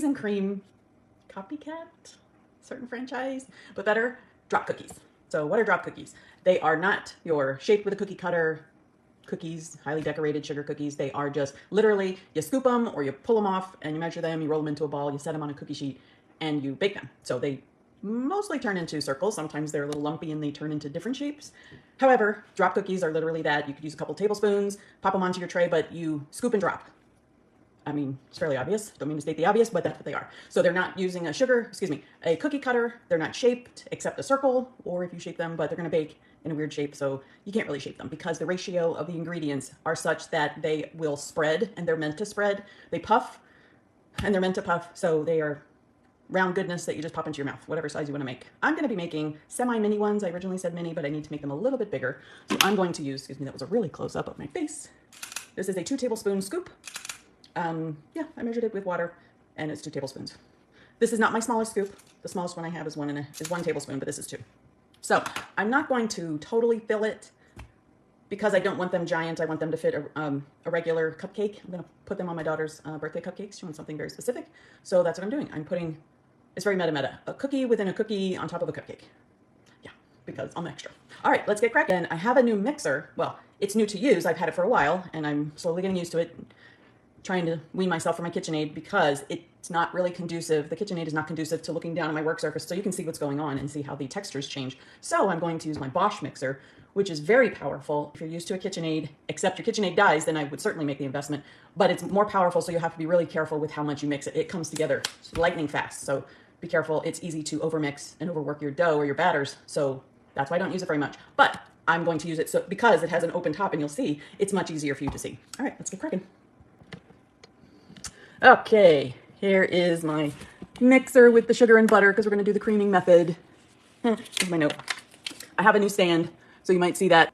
and cream Copycat, certain franchise, but better, drop cookies. So what are drop cookies? They are not your shaped with a cookie cutter cookies, highly decorated sugar cookies. They are just literally, you scoop them or you pull them off and you measure them, you roll them into a ball, you set them on a cookie sheet, and you bake them. So they mostly turn into circles. Sometimes they're a little lumpy and they turn into different shapes. However, drop cookies are literally that. You could use a couple tablespoons, pop them onto your tray, but you scoop and drop. I mean, it's fairly obvious. Don't mean to state the obvious, but that's what they are. So they're not using a cookie cutter. They're not shaped except a circle, or if you shape them, but they're going to bake in a weird shape. So you can't really shape them because the ratio of the ingredients are such that they will spread, and they're meant to spread. They puff and they're meant to puff. So they are round goodness that you just pop into your mouth, whatever size you want to make. I'm going to be making semi-mini ones. I originally said mini, but I need to make them a little bit bigger. So I'm going to use, that was a really close up of my face. This is a 2 tablespoon scoop. Yeah, I measured it with water and it's 2 tablespoons. This is not my smallest scoop. The smallest one I have is 1 tablespoon, but this is 2. So I'm not going to totally fill it because I don't want them giant. I want them to fit a regular cupcake. I'm going to put them on my daughter's birthday cupcakes. She wants something very specific. So that's what I'm doing. I'm putting, it's very meta, a cookie within a cookie on top of a cupcake. Yeah, because I'm extra. All right, let's get cracking. I have a new mixer. Well, it's new to use. I've had it for a while and I'm slowly getting used to it. Trying to wean myself from my KitchenAid because it's not really conducive. The KitchenAid is not conducive to looking down at my work surface so you can see what's going on and see how the textures change. So I'm going to use my Bosch mixer, which is very powerful. If you're used to a KitchenAid, except your KitchenAid dies, then I would certainly make the investment. But it's more powerful, so you have to be really careful with how much you mix it. It comes together lightning fast, so be careful. It's easy to overmix and overwork your dough or your batters, so that's why I don't use it very much. But I'm going to use it because it has an open top, and you'll see it's much easier for you to see. All right, let's get cracking. Okay, here is my mixer with the sugar and butter because we're going to do the creaming method. Here's my note. I have a new stand, so you might see that.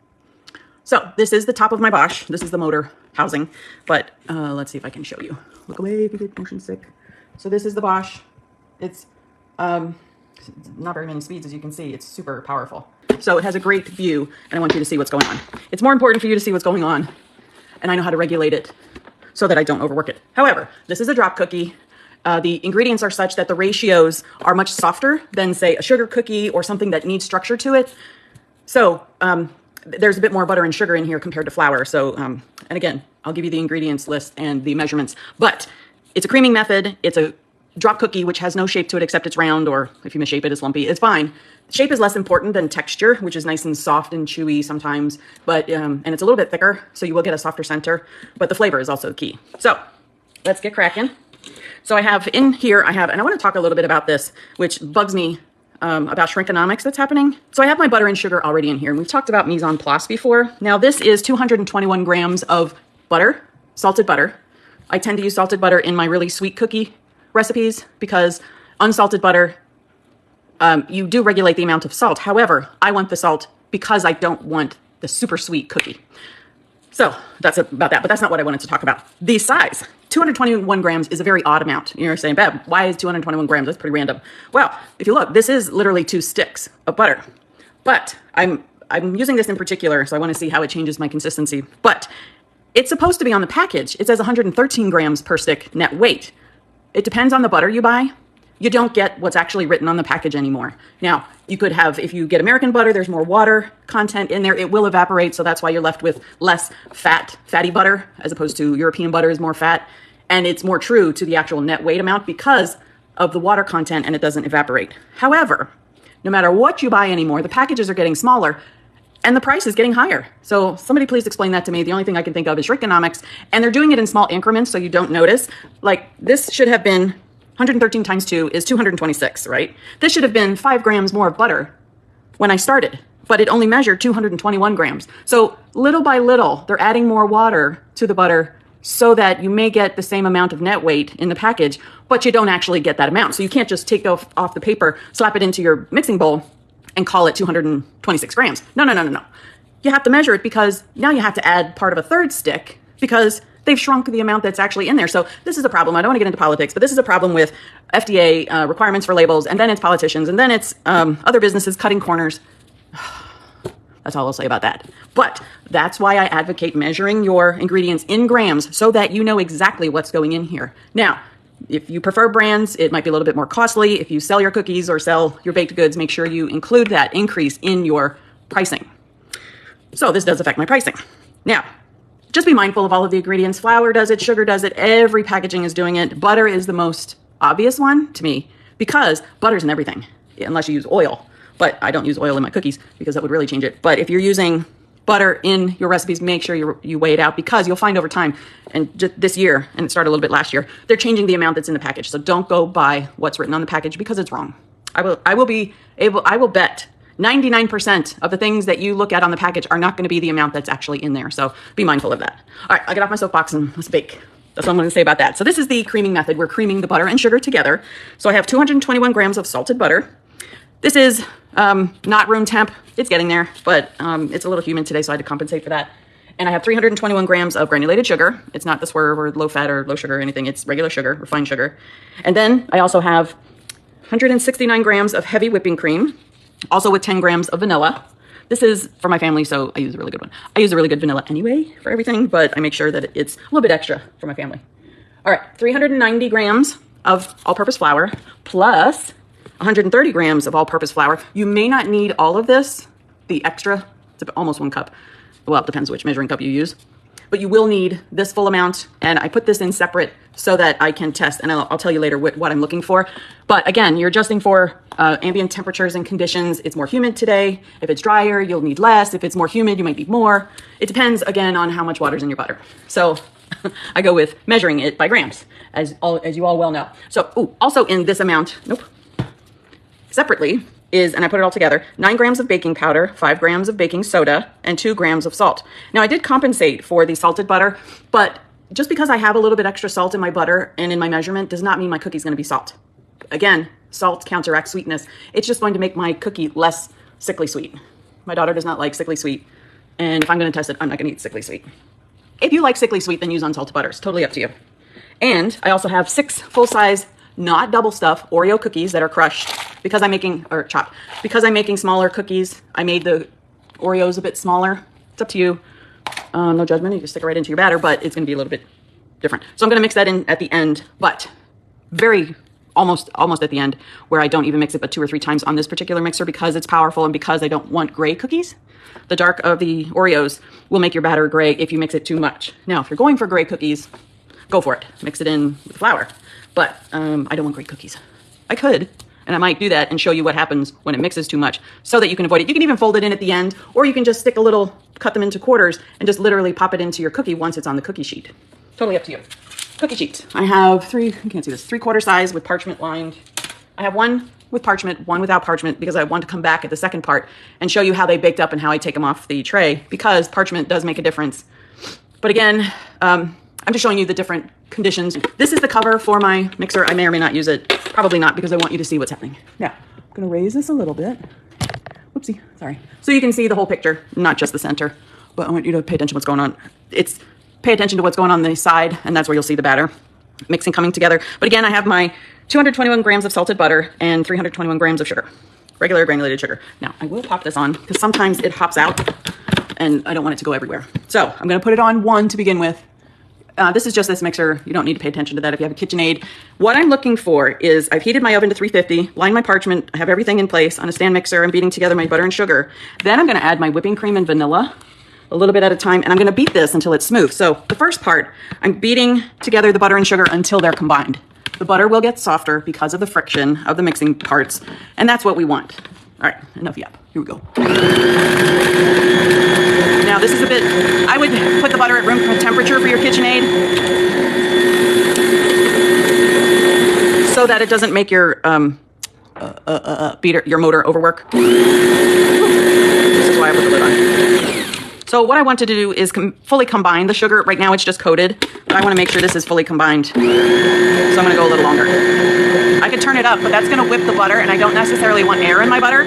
So this is the top of my Bosch. This is the motor housing, but let's see if I can show you. Look away if you get motion sick. So this is the Bosch. It's not very many speeds, as you can see. It's super powerful. So it has a great view, and I want you to see what's going on. It's more important for you to see what's going on, and I know how to regulate it so that I don't overwork it. However, this is a drop cookie. The ingredients are such that the ratios are much softer than, say, a sugar cookie or something that needs structure to it. So there's a bit more butter and sugar in here compared to flour. So, and again, I'll give you the ingredients list and the measurements, but it's a creaming method. It's a drop cookie, which has no shape to it except it's round, or if you misshape it, it's lumpy. It's fine. Shape is less important than texture, which is nice and soft and chewy sometimes, but and it's a little bit thicker, so you will get a softer center, but the flavor is also key. So let's get cracking. So I have in here, and I want to talk a little bit about this, which bugs me about shrinkonomics that's happening. So I have my butter and sugar already in here, and we've talked about mise en place before. Now this is 221 grams of butter, salted butter. I tend to use salted butter in my really sweet cookie recipes because unsalted butter, you do regulate the amount of salt. However, I want the salt because I don't want the super sweet cookie. So that's about that, but that's not what I wanted to talk about. The size, 221 grams is a very odd amount. You're saying, Beb, why is 221 grams? That's pretty random. Well, if you look, this is literally 2 sticks of butter, but I'm using this in particular, so I want to see how it changes my consistency. But it's supposed to be on the package. It says 113 grams per stick net weight. It depends on the butter you buy. You don't get what's actually written on the package anymore. Now, you could have, if you get American butter, there's more water content in there. It will evaporate, so that's why you're left with less fatty butter, as opposed to European butter is more fat. And it's more true to the actual net weight amount because of the water content, and it doesn't evaporate. However, no matter what you buy anymore, the packages are getting smaller, and the price is getting higher. So somebody please explain that to me. The only thing I can think of is shrinkonomics, and they're doing it in small increments so you don't notice. Like this should have been 113 times 2 is 226, right? This should have been 5 grams more of butter when I started, but it only measured 221 grams. So little by little, they're adding more water to the butter so that you may get the same amount of net weight in the package, but you don't actually get that amount. So you can't just take off the paper, slap it into your mixing bowl, and call it 226 grams. No. You have to measure it because now you have to add part of a 3rd stick because they've shrunk the amount that's actually in there. So this is a problem. I don't want to get into politics, but this is a problem with FDA requirements for labels, and then it's politicians, and then it's other businesses cutting corners. That's all I'll say about that. But that's why I advocate measuring your ingredients in grams so that you know exactly what's going in here. Now, If you prefer brands, it might be a little bit more costly. If you sell your cookies or sell your baked goods, make sure you include that increase in your pricing. So this does affect my pricing. Now, just be mindful of all of the ingredients. Flour does it, sugar does it, every packaging is doing it. Butter is the most obvious one to me because butter's in everything, unless you use oil. But I don't use oil in my cookies because that would really change it. But if you're using butter in your recipes, make sure you weigh it out, because you'll find over time, and just this year, and it started a little bit last year, they're changing the amount that's in the package. So don't go by what's written on the package because it's wrong. I will bet 99% of the things that you look at on the package are not going to be the amount that's actually in there. So be mindful of that. All right, I'll get off my soapbox and let's bake. That's what I'm going to say about that. So this is the creaming method. We're creaming the butter and sugar together. So I have 221 grams of salted butter. This is not room temp. It's getting there, but it's a little humid today, so I had to compensate for that. And I have 321 grams of granulated sugar. It's not the swerve or low fat or low sugar or anything. It's regular sugar, refined sugar. And then I also have 169 grams of heavy whipping cream, also with 10 grams of vanilla. This is for my family, so I use a really good one. I use a really good vanilla anyway for everything, but I make sure that it's a little bit extra for my family. All right, 390 grams of all-purpose flour plus 130 grams of all-purpose flour. You may not need all of this, the extra, it's almost 1 cup. Well, it depends which measuring cup you use, but you will need this full amount. And I put this in separate so that I can test, and I'll tell you later what I'm looking for. But again, you're adjusting for ambient temperatures and conditions. It's more humid today. If it's drier, you'll need less. If it's more humid, you might need more. It depends, again, on how much water's in your butter. So I go with measuring it by grams, as you all well know. So, also in this amount, separately is, and I put it all together, 9 grams of baking powder, 5 grams of baking soda, and 2 grams of salt. Now I did compensate for the salted butter, but just because I have a little bit extra salt in my butter and in my measurement does not mean my cookie's gonna be salt. Again, salt counteracts sweetness. It's just going to make my cookie less sickly sweet. My daughter does not like sickly sweet, and if I'm gonna test it, I'm not gonna eat sickly sweet. If you like sickly sweet, then use unsalted butter. It's totally up to you. And I also have 6 full-size, not double stuff, Oreo cookies that are crushed because I'm making, or chopped, because I'm making smaller cookies. I made the Oreos a bit smaller. It's up to you. No judgment. You can stick it right into your batter, but it's going to be a little bit different. So I'm going to mix that in at the end, but almost at the end, where I don't even mix it but 2 or 3 times on this particular mixer because it's powerful and because I don't want gray cookies. The dark of the Oreos will make your batter gray if you mix it too much. Now, if you're going for gray cookies, go for it. Mix it in with flour. But I don't want great cookies. I could, and I might do that and show you what happens when it mixes too much so that you can avoid it. You can even fold it in at the end, or you can just stick cut them into quarters and just literally pop it into your cookie once it's on the cookie sheet. Totally up to you. Cookie sheet. I have 3, you can't see this, 3/4 size with parchment lined. I have 1 with parchment, 1 without parchment, because I want to come back at the second part and show you how they baked up and how I take them off the tray, because parchment does make a difference. But again, I'm just showing you the different conditions. This is the cover for my mixer. I may or may not use it. Probably not, because I want you to see what's happening. Now, I'm gonna raise this a little bit. Whoopsie, sorry. So you can see the whole picture, not just the center, but I want you to pay attention to what's going on. Pay attention to what's going on the side, and that's where you'll see the batter mixing coming together. But again, I have my 221 grams of salted butter and 321 grams of sugar, regular granulated sugar. Now, I will pop this on, because sometimes it hops out, and I don't want it to go everywhere. So I'm gonna put it on 1 to begin with. This is just this mixer. You don't need to pay attention to that if you have a KitchenAid. What I'm looking for is, I've heated my oven to 350, lined my parchment, I have everything in place on a stand mixer. I'm beating together my butter and sugar. Then I'm gonna add my whipping cream and vanilla a little bit at a time, and I'm gonna beat this until it's smooth. So the first part, I'm beating together the butter and sugar until they're combined. The butter will get softer because of the friction of the mixing parts, and that's what we want. All right, enough yap. Here we go. Now this is a bit, I would put the butter at room temperature for your KitchenAid so that it doesn't make your your motor overwork. This is why I put the lid on. So what I want to do is fully combine the sugar. Right now it's just coated, but I want to make sure this is fully combined. So I'm going to go a little longer. I could turn it up, but that's going to whip the butter, and I don't necessarily want air in my butter,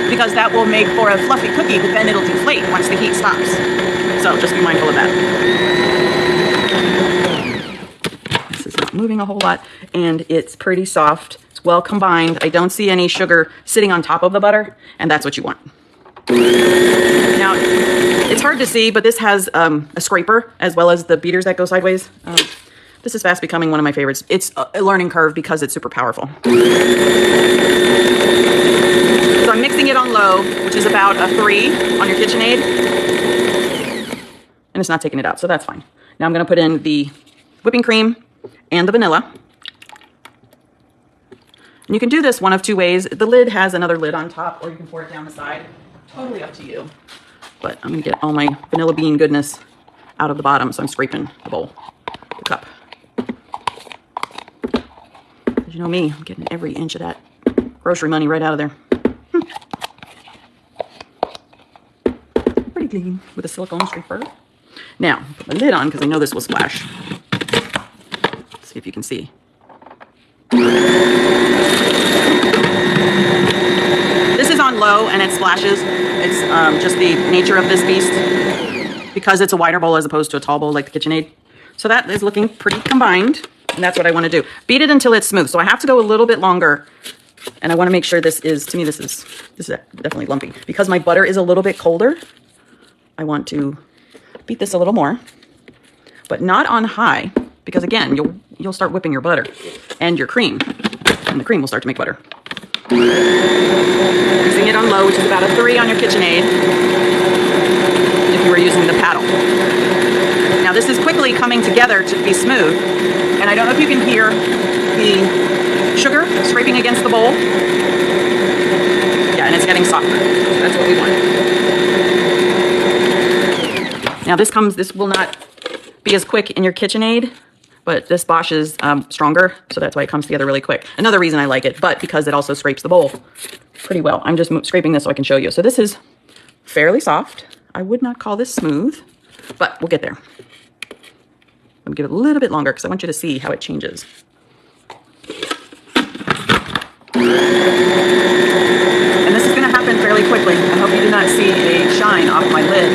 because that will make for a fluffy cookie, but then it'll deflate once the heat stops. So just be mindful of that. This is not moving a whole lot, and it's pretty soft. It's well combined. I don't see any sugar sitting on top of the butter, and that's what you want. Now, it's hard to see, but this has a scraper as well as the beaters that go sideways. This is fast becoming one of my favorites. It's a learning curve because it's super powerful. So I'm mixing it on low, which is about a 3 on your KitchenAid. And it's not taking it out, so that's fine. Now I'm going to put in the whipping cream and the vanilla. And you can do this one of 2 ways. The lid has another lid on top, or you can pour it down the side. Totally up to you. But I'm going to get all my vanilla bean goodness out of the bottom, so I'm scraping the bowl, the cup. You know me, I'm getting every inch of that grocery money right out of there. Pretty clean with a silicone scraper. Now, put my lid on because I know this will splash. Let's see if you can see. This is on low and it splashes. It's just the nature of this beast because it's a wider bowl as opposed to a tall bowl like the KitchenAid. So that is looking pretty combined. And that's what I want to do. Beat it until it's smooth. So I have to go a little bit longer. And I want to make sure this is, to me, this is definitely lumpy. Because my butter is a little bit colder, I want to beat this a little more. But not on high. Because again, you'll start whipping your butter and your cream. And the cream will start to make butter. Using it on low, which is about a 3 on your KitchenAid. If you were using the paddle. Now this is quickly coming together to be smooth. And I don't know if you can hear the sugar scraping against the bowl. Yeah, and it's getting softer. That's what we want. Now this will not be as quick in your KitchenAid, but this Bosch is stronger, so that's why it comes together really quick. Another reason I like it, but because it also scrapes the bowl pretty well. I'm just scraping this so I can show you. So this is fairly soft. I would not call this smooth, but we'll get there. I'm gonna give it a little bit longer because I want you to see how it changes. And this is gonna happen fairly quickly. I hope you do not see a shine off my lid.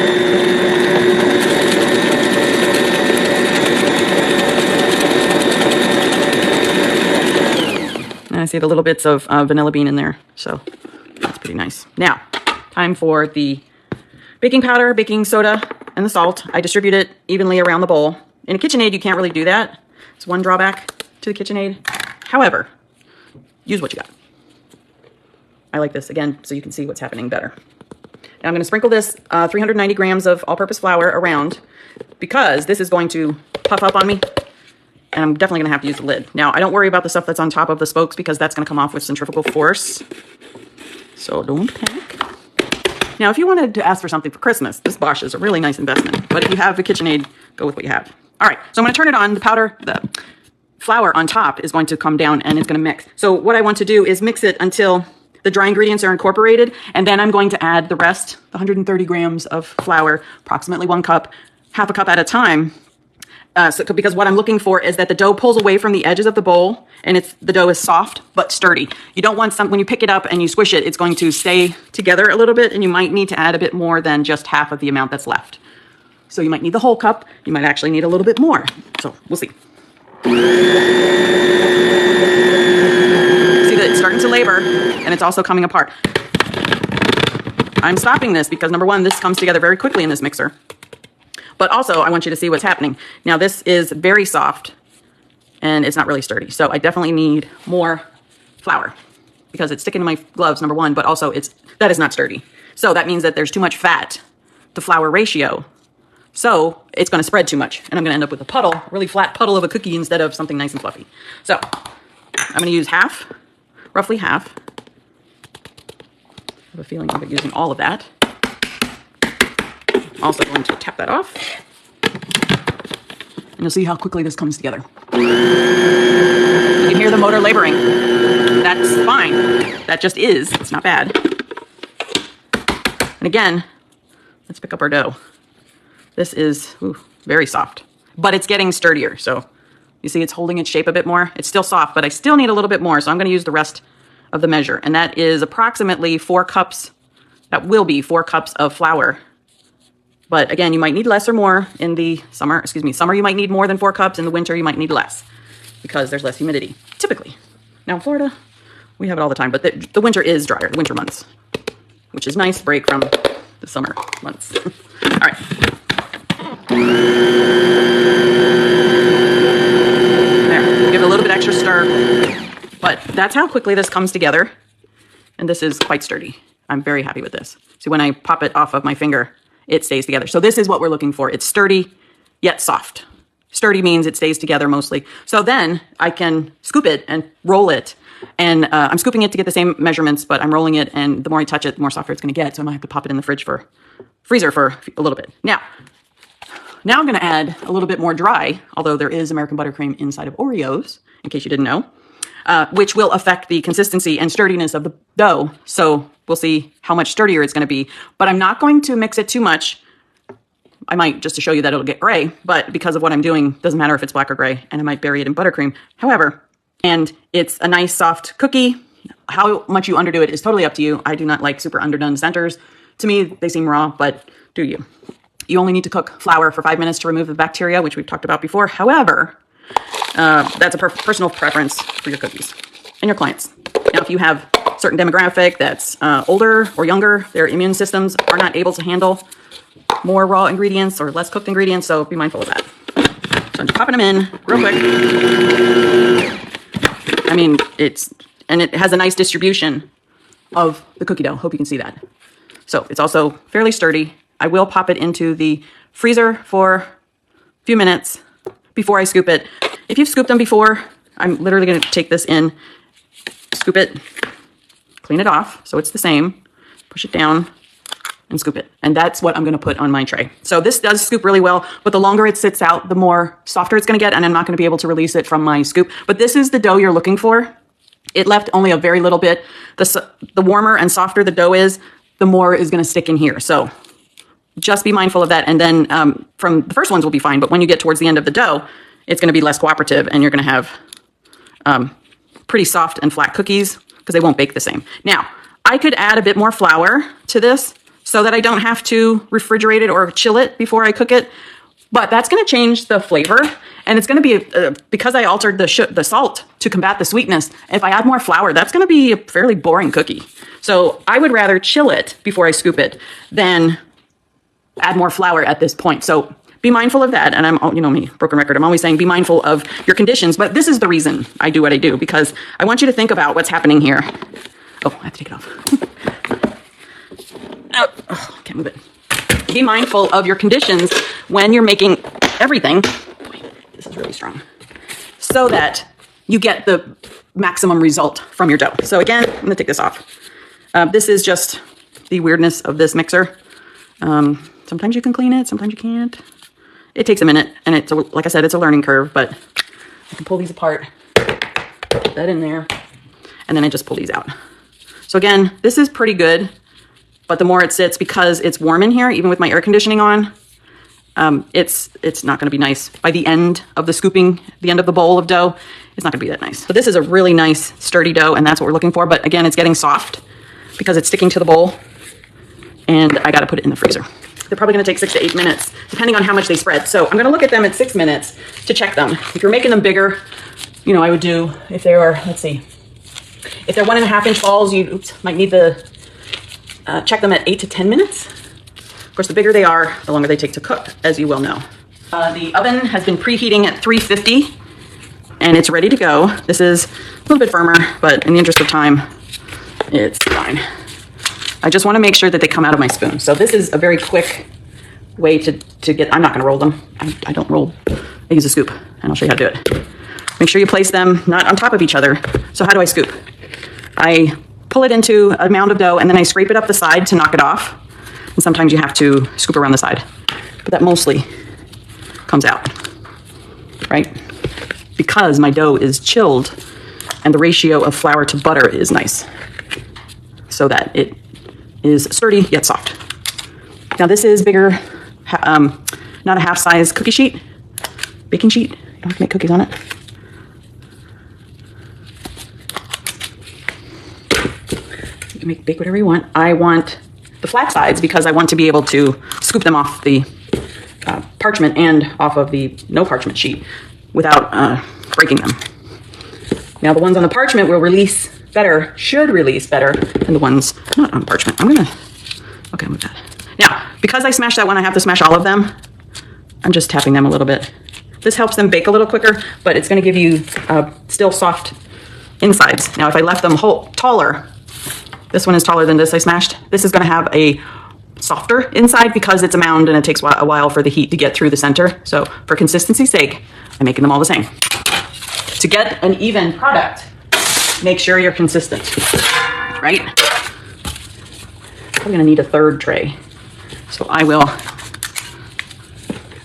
And I see the little bits of vanilla bean in there, so that's pretty nice. Now, time for the baking powder, baking soda, and the salt. I distribute it evenly around the bowl. In a KitchenAid, you can't really do that. It's one drawback to the KitchenAid. However, use what you got. I like this, again, so you can see what's happening better. Now I'm going to sprinkle this 390 grams of all-purpose flour around because this is going to puff up on me, and I'm definitely going to have to use the lid. Now, I don't worry about the stuff that's on top of the spokes because that's going to come off with centrifugal force. So don't panic. Now, if you wanted to ask for something for Christmas, this Bosch is a really nice investment. But if you have a KitchenAid, go with what you have. All right, so I'm going to turn it on. The flour on top is going to come down and it's going to mix. So what I want to do is mix it until the dry ingredients are incorporated, and then I'm going to add the rest, the 130 grams of flour, approximately 1 cup, half a cup at a time. Because what I'm looking for is that the dough pulls away from the edges of the bowl, and the dough is soft but sturdy. You don't want when you pick it up and you squish it, it's going to stay together a little bit, and you might need to add a bit more than just half of the amount that's left. So you might need the whole cup. You might actually need a little bit more. So we'll see. See that it's starting to labor, and it's also coming apart. I'm stopping this because, number one, this comes together very quickly in this mixer. But also, I want you to see what's happening. Now, this is very soft, and it's not really sturdy. So I definitely need more flour because it's sticking to my gloves, number one, but also that is not sturdy. So that means that there's too much fat to flour ratio. So it's going to spread too much, and I'm going to end up with a puddle, really flat puddle of a cookie instead of something nice and fluffy. So I'm going to use half, roughly half. I have a feeling I'll be using all of that. Also going to tap that off. And you'll see how quickly this comes together. You can hear the motor laboring. That's fine. That just is. It's not bad. And again, let's pick up our dough. This is very soft, but it's getting sturdier. So you see it's holding its shape a bit more. It's still soft, but I still need a little bit more. So I'm going to use the rest of the measure. And that is approximately 4 cups. That will be 4 cups of flour. But again, you might need less or more in the summer. Summer you might need more than 4 cups. In the winter you might need less because there's less humidity, typically. Now in Florida, we have it all the time, but the winter is drier, the winter months, which is nice break from the summer months. All right. But that's how quickly this comes together. And this is quite sturdy. I'm very happy with this. See, when I pop it off of my finger, it stays together. So this is what we're looking for. It's sturdy, yet soft. Sturdy means it stays together mostly. So then I can scoop it and roll it. And I'm scooping it to get the same measurements, but I'm rolling it. And the more I touch it, the more softer it's going to get. So I might have to pop it in the freezer for a little bit. Now I'm going to add a little bit more dry, although there is American buttercream inside of Oreos, in case you didn't know, which will affect the consistency and sturdiness of the dough. So we'll see how much sturdier it's going to be. But I'm not going to mix it too much. I might, just to show you that it'll get gray, but because of what I'm doing, doesn't matter if it's black or gray, and I might bury it in buttercream. However, and it's a nice soft cookie. How much you underdo it is totally up to you. I do not like super underdone centers. To me, they seem raw, but do you. You only need to cook flour for 5 minutes to remove the bacteria, which we've talked about before. However, that's a personal preference for your cookies and your clients. Now, if you have a certain demographic that's older or younger, their immune systems are not able to handle more raw ingredients or less cooked ingredients, so be mindful of that. So I'm just popping them in real quick. I mean, it has a nice distribution of the cookie dough. Hope you can see that. So it's also fairly sturdy. I will pop it into the freezer for a few minutes before I scoop it. If you've scooped them before, I'm literally going to take this in, scoop it, clean it off so it's the same, push it down, and scoop it. And that's what I'm going to put on my tray. So this does scoop really well, but the longer it sits out, the more softer it's going to get, and I'm not going to be able to release it from my scoop. But this is the dough you're looking for. It left only a very little bit. The warmer and softer the dough is, the more is going to stick in here. So just be mindful of that. And then from the first ones will be fine, but when you get towards the end of the dough, it's going to be less cooperative, and you're going to have pretty soft and flat cookies because they won't bake the same. Now, I could add a bit more flour to this so that I don't have to refrigerate it or chill it before I cook it. But that's going to change the flavor, and it's going to be, because I altered the salt to combat the sweetness, if I add more flour, that's going to be a fairly boring cookie. So I would rather chill it before I scoop it than add more flour at this point. So be mindful of that. And you know me, broken record, I'm always saying be mindful of your conditions, but this is the reason I do what I do, because I want you to think about what's happening here. Oh, I have to take it off. Oh, can't move it. Be mindful of your conditions when you're making everything. Boy, this is really strong. So that you get the maximum result from your dough. So again, I'm gonna take this off. This is just the weirdness of this mixer. Sometimes you can clean it, sometimes you can't. It takes a minute, and it's, like I said, it's a learning curve, but I can pull these apart, put that in there, and then I just pull these out. So again, this is pretty good, but the more it sits, because it's warm in here, even with my air conditioning on, it's not gonna be nice. By the end of the scooping, the end of the bowl of dough, it's not gonna be that nice. So this is a really nice, sturdy dough, and that's what we're looking for, but again, it's getting soft because it's sticking to the bowl, and I gotta put it in the freezer. They're probably gonna take 6 to 8 minutes, depending on how much they spread. So I'm gonna look at them at 6 minutes to check them. If you're making them bigger, you know, I would do, if they are, let's see, if they're 1.5 inch balls, you might need to check them at 8 to 10 minutes. Of course, the bigger they are, the longer they take to cook, as you well know. The oven has been preheating at 350, and it's ready to go. This is a little bit firmer, but in the interest of time, it's fine. I just want to make sure that they come out of my spoon. So this is a very quick way to get, I'm not going to roll them. I don't roll. I use a scoop, and I'll show you how to do it. Make sure you place them not on top of each other. So how do I scoop? I pull it into a mound of dough, and then I scrape it up the side to knock it off. And sometimes you have to scoop around the side, but that mostly comes out, right? Because my dough is chilled, and the ratio of flour to butter is nice, so that it is sturdy yet soft. Now this is bigger, not a half size cookie sheet, baking sheet. You don't have to make cookies on it. You can bake whatever you want. I want the flat sides because I want to be able to scoop them off the parchment and off of the no parchment sheet without breaking them. Now the ones on the parchment will release better, should release better than the ones not on parchment. Okay, move that. Now, because I smashed that one, I have to smash all of them. I'm just tapping them a little bit. This helps them bake a little quicker, but it's gonna give you still soft insides. Now, if I left them taller, this one is taller than this I smashed. This is going to have a softer inside because it's a mound and it takes a while for the heat to get through the center. So for consistency's sake, I'm making them all the same. To get an even product, make sure you're consistent, right? I'm gonna need a third tray. So I will,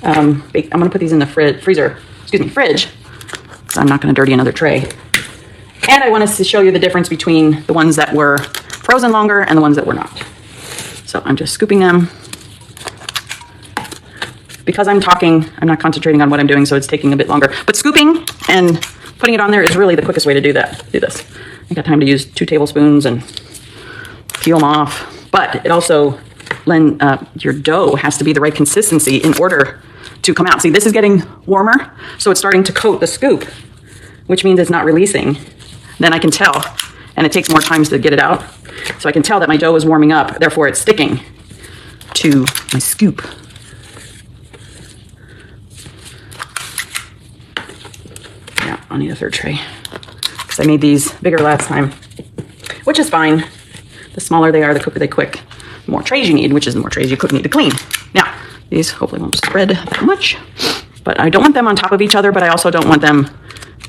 I'm gonna put these in the fridge, because I'm not gonna dirty another tray. And I wanted to show you the difference between the ones that were frozen longer and the ones that were not. So I'm just scooping them. Because I'm talking, I'm not concentrating on what I'm doing, so it's taking a bit longer. But scooping and putting it on there is really the quickest way to do this. I got time to use 2 tablespoons and peel them off. But it also, your dough has to be the right consistency in order to come out. See, this is getting warmer, so it's starting to coat the scoop, which means it's not releasing. Then I can tell, and it takes more time to get it out. So I can tell that my dough is warming up, therefore it's sticking to my scoop. Yeah, I'll need a third tray because I made these bigger last time, which is fine. The smaller they are, the quicker they cook. The more trays you need, which is the more trays you need to clean. Now, these hopefully won't spread that much, but I don't want them on top of each other, but I also don't want them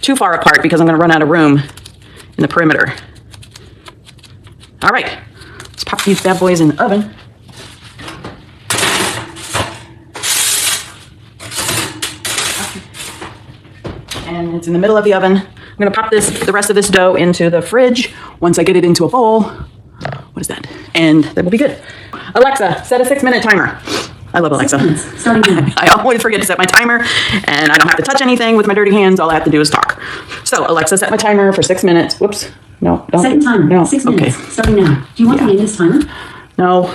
too far apart because I'm going to run out of room in the perimeter. All right, let's pop these bad boys in the oven. And it's in the middle of the oven. I'm gonna pop the rest of this dough into the fridge once I get it into a bowl. What is that? And that will be good. Alexa, set a 6-minute timer. I love Alexa. 6 minutes, starting now. I always forget to set my timer, and I don't have to touch anything with my dirty hands. All I have to do is talk. So Alexa, set my timer for 6 minutes. Whoops. No, don't. Second timer. No. 6 minutes. Okay. Starting now. Do you want to name this timer? No.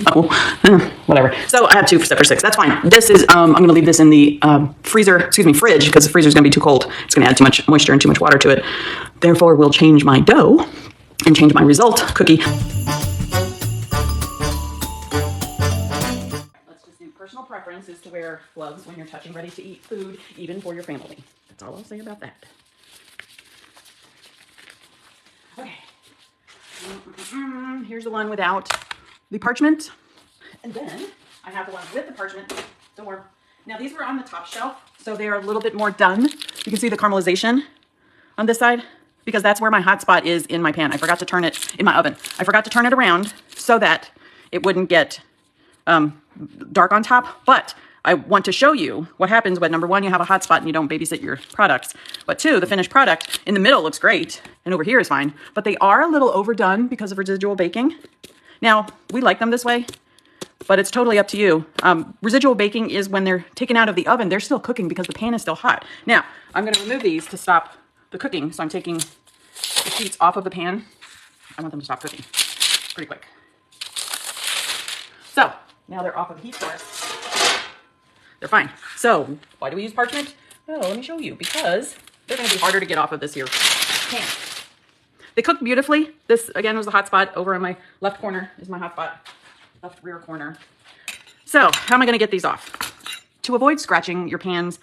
No. Whatever. So I have 2 set for 6. That's fine. This is, I'm going to leave this in the fridge, because the freezer is going to be too cold. It's going to add too much moisture and too much water to it. Therefore, we'll change my dough and change my result cookie. Let's just do personal preference is to wear gloves when you're touching ready to eat food, even for your family. That's all I'll say about that. Okay. Here's the one without the parchment. And then I have the one with the parchment. Don't worry. Now these were on the top shelf, so they are a little bit more done. You can see the caramelization on this side because that's where my hot spot is in my pan. I forgot to turn it in my oven. I forgot to turn it around so that it wouldn't get dark on top. But I want to show you what happens when, number 1, you have a hot spot and you don't babysit your products. But 2, the finished product in the middle looks great and over here is fine. But they are a little overdone because of residual baking. Now, we like them this way, but it's totally up to you. Residual baking is when they're taken out of the oven, they're still cooking because the pan is still hot. Now, I'm going to remove these to stop the cooking. So I'm taking the sheets off of the pan. I want them to stop cooking pretty quick. So now they're off of the heat source. They're fine. So why do we use parchment? Oh, let me show you. Because they're going to be harder to get off of this here pan. They cook beautifully. This, again, was the hot spot. Over in my left corner is my hot spot. Left rear corner. So how am I going to get these off? To avoid scratching your pans,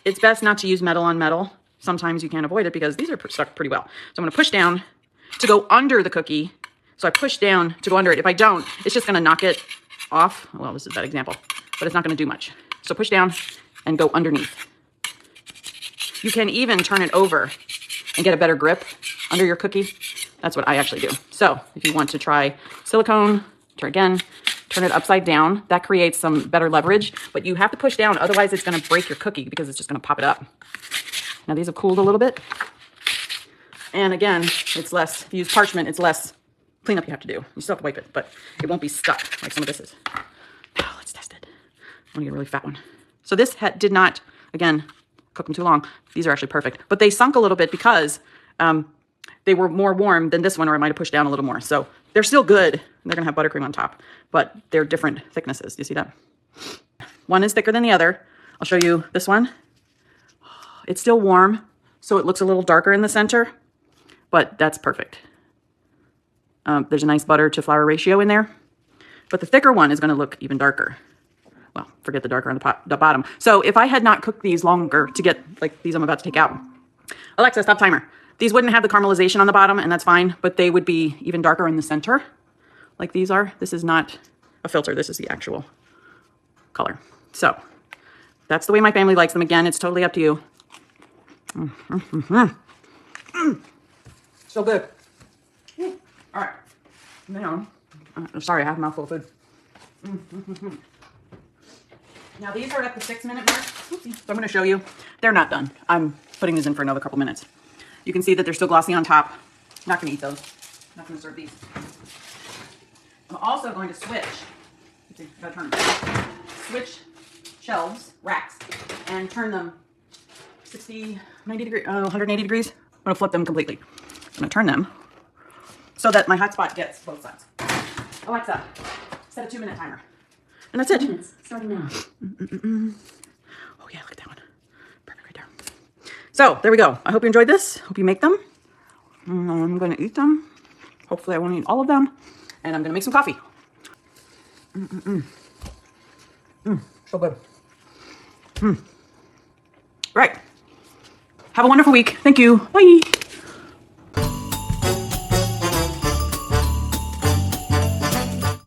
it's best not to use metal on metal. Sometimes you can't avoid it because these are stuck pretty well. So I'm going to push down to go under the cookie. So I push down to go under it. If I don't, it's just going to knock it off. Well, this is a bad example, but it's not going to do much. So push down and go underneath. You can even turn it over and get a better grip under your cookie. That's what I actually do. So if you want to try silicone, turn it upside down. That creates some better leverage, but you have to push down. Otherwise it's going to break your cookie because it's just going to pop it up. Now these have cooled a little bit. And again, it's less, if you use parchment, it's less cleanup you have to do. You still have to wipe it, but it won't be stuck like some of this is. Now let's test it. I want to get a really fat one. So this did not, again, cook them too long. These are actually perfect, but they sunk a little bit because they were more warm than this one, or I might have pushed down a little more. So they're still good. They're gonna have buttercream on top, but they're different thicknesses. Do you see that? One is thicker than the other. I'll show you this one. It's still warm, so it looks a little darker in the center, but that's perfect. There's a nice butter to flour ratio in there, but the thicker one is gonna look even darker. Well, forget the darker on the bottom. So if I had not cooked these longer to get like these I'm about to take out. Alexa, stop timer. These wouldn't have the caramelization on the bottom, and that's fine, but they would be even darker in the center, like these are. This is not a filter. This is the actual color. So that's the way my family likes them. Again, it's totally up to you. So good. All right. Now, sorry, I have a mouthful of food. Now these are at the 6-minute mark. Oopsie. So I'm going to show you. They're not done. I'm putting these in for another couple minutes. You can see that they're still glossy on top. Not going to eat those. Not going to serve these. I'm also going to switch. Switch shelves, racks, and turn them 60, 90 degrees, 180 degrees. I'm going to flip them completely. I'm going to turn them so that my hotspot gets both sides. Alexa, set a 2-minute timer. And that's it. 2 minutes, starting now. Oh yeah, look at that one. Perfect right there. So there we go. I hope you enjoyed this. Hope you make them. I'm going to eat them. Hopefully I won't eat all of them. And I'm going to make some coffee. So good. Right. Have a wonderful week. Thank you. Bye.